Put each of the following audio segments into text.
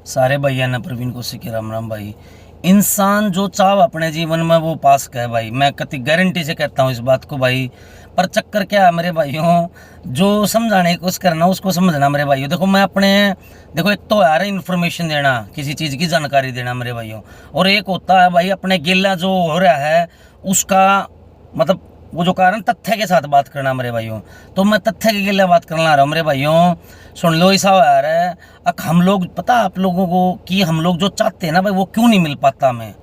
सारे भैया ने प्रवीण को सिखे राम राम भाई। इंसान जो चाह अपने जीवन में वो पास करे भाई, मैं कति गारंटी से कहता हूँ इस बात को भाई। पर चक्कर क्या है मेरे भाइयों, जो समझाने की कोशिश करना उसको समझना मेरे भाइयों। देखो मैं अपने, देखो एक तो यार इन्फॉर्मेशन देना, किसी चीज़ की जानकारी देना मेरे भाइयों, और एक होता है भाई अपने गिला जो हो रहा है उसका मतलब वो जो कारण तथ्य के साथ बात करना मेरे भाइयों। तो मैं तथ्य के लिए बात करना आ रहा हूँ मेरे भाइयों। सुन लो ऐसा यार है, अब हम लोग पता आप लोगों को कि हम लोग जो चाहते हैं ना भाई वो क्यों नहीं मिल पाता हमें।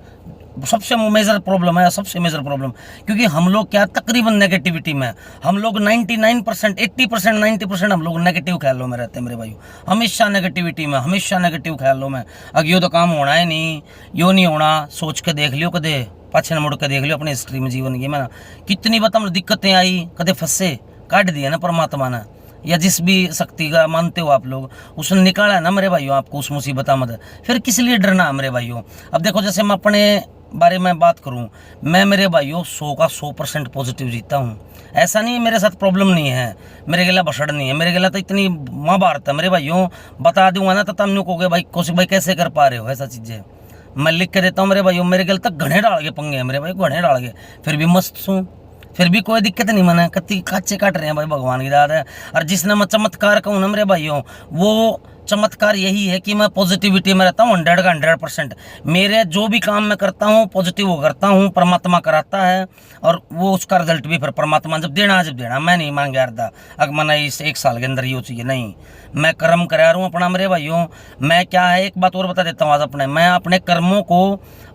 सबसे मेजर प्रॉब्लम है, सबसे मेजर प्रॉब्लम, क्योंकि हम लोग क्या तकरीबन नेगेटिविटी में, हम लोग 99%, 80%, 90% हम लोग नेगेटिव ख्यालों में रहते हैं मेरे भाइयों। हमेशा नेगेटिविटी में, हमेशा नेगेटिव ख्यालों में। अगर यो तो काम होना है नहीं, यो नहीं होना, सोच के देख लियो, कदे पाछे मुड़ के देख लियो अपनी हिस्ट्री में, जीवन की में कितनी बताओ दिक्कतें आई, कदे फंसे काट दिया ना परमात्मा ने, या जिस भी शक्ति का मानते हो आप लोग, उसने निकाला है ना मेरे भाइयों आपको उस मुसीबत में। फिर किस लिए डरना है मेरे भाइयों। अब देखो जैसे मैं अपने बारे में बात करूं, मैं मेरे भाइयों 100 का 100% पॉजिटिव जीता हूं। ऐसा नहीं मेरे साथ प्रॉब्लम नहीं है, मेरे गिला भसड़ नहीं है, मेरे गिला तो इतनी महाभारत है मेरे भाइयों, बता दूंगा ना तो तुम कहोगे भाई कौशिक भाई कैसे कर पा रहे हो ऐसा चीज़ें। मैं लिख के देता हूँ मेरे भाइयों, मेरे गिल तक घने डाल के पंगे हैं मेरे भाई, घने डाल के, फिर भी मस्त सूँ, फिर भी कोई दिक्कत नहीं। मैंने कत्ती काचे काट रहे हैं भाई, भगवान की दाद है। और जिसने मैं चमत्कार कहूँ ना मेरे भाइयों, वो चमत्कार यही है कि मैं पॉजिटिविटी में रहता हूँ 100 का 100%। मेरे जो भी काम मैं करता हूँ पॉजिटिव वो करता हूँ, परमात्मा कराता है, और वो उसका रिजल्ट भी फिर परमात्मा जब देना। मैं नहीं मांग रहा अगर मैंने इस 1 साल के अंदर ये चाहिए, नहीं, मैं कर्म करा रहा हूँ अपना मेरे भाइयों। मैं क्या है, एक बात और बता देता हूँ आज अपने, मैं अपने कर्मों को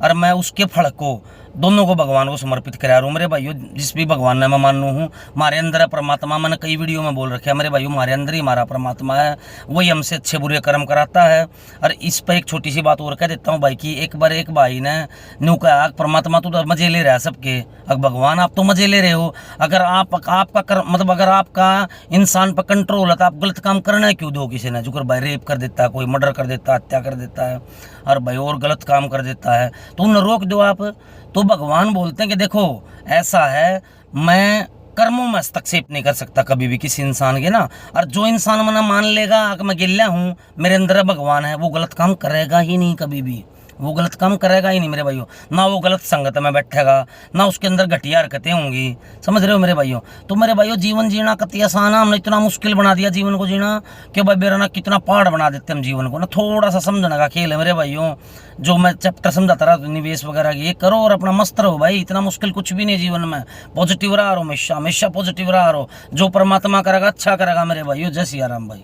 और मैं उसके फल को दोनों को भगवान को समर्पित करा रहा हूँ मेरे भाइयों। जिस भी भगवान ने मैं मानू हूँ, हमारे अंदर है परमात्मा। मैंने कई वीडियो में बोल रखे है मेरे भाइयों, हमारे अंदर ही हमारा परमात्मा है, वही हमसे अच्छे बुरे कर्म कराता है। और इस पर एक छोटी सी बात और कह देता हूँ भाई कि एक बार एक भाई ने न्यू कहा, परमात्मा तो मजे ले रहा है सबके, अगर भगवान आप तो मजे ले रहे हो, अगर आपका कर्म मतलब अगर आपका इंसान पर कंट्रोल है तो आप गलत काम करना क्यों दो किसी ने। जो कर भाई रेप कर देता है, कोई मर्डर कर देता है, हत्या कर देता है, और भाई और गलत काम कर देता है, तो उन्हें रोक दो आप। तो भगवान बोलते हैं कि देखो ऐसा है, मैं कर्मों में हस्तक्षेप नहीं कर सकता कभी भी किसी इंसान के ना। और जो इंसान मना मान लेगा कि मैं गिल्ला हूँ, मेरे अंदर भगवान है, वो गलत काम करेगा ही नहीं, कभी भी वो गलत काम करेगा ही नहीं मेरे भाइयों। ना वो गलत संगत में बैठेगा, ना उसके अंदर घटिया हरकतें होंगी, समझ रहे हो मेरे भाइयों। तो मेरे भाइयों जीवन जीना कति आसान है, हमने इतना मुश्किल बना दिया जीवन को जीना कि भाई मेरा ना कितना पहाड़ बना देते हम जीवन को ना। थोड़ा सा समझने का खेल है मेरे भाइयों, जो मैं चैप्टर समझाता रहा निवेश वगैरह ये करो और अपना मस्त रहो भाई, इतना मुश्किल कुछ भी नहीं जीवन में। पॉजिटिव रहा रहो, हमेशा हमेशा पॉजिटिव रहा रहो, जो परमात्मा करेगा अच्छा करेगा मेरे भाइयों। जय सिया राम भाई।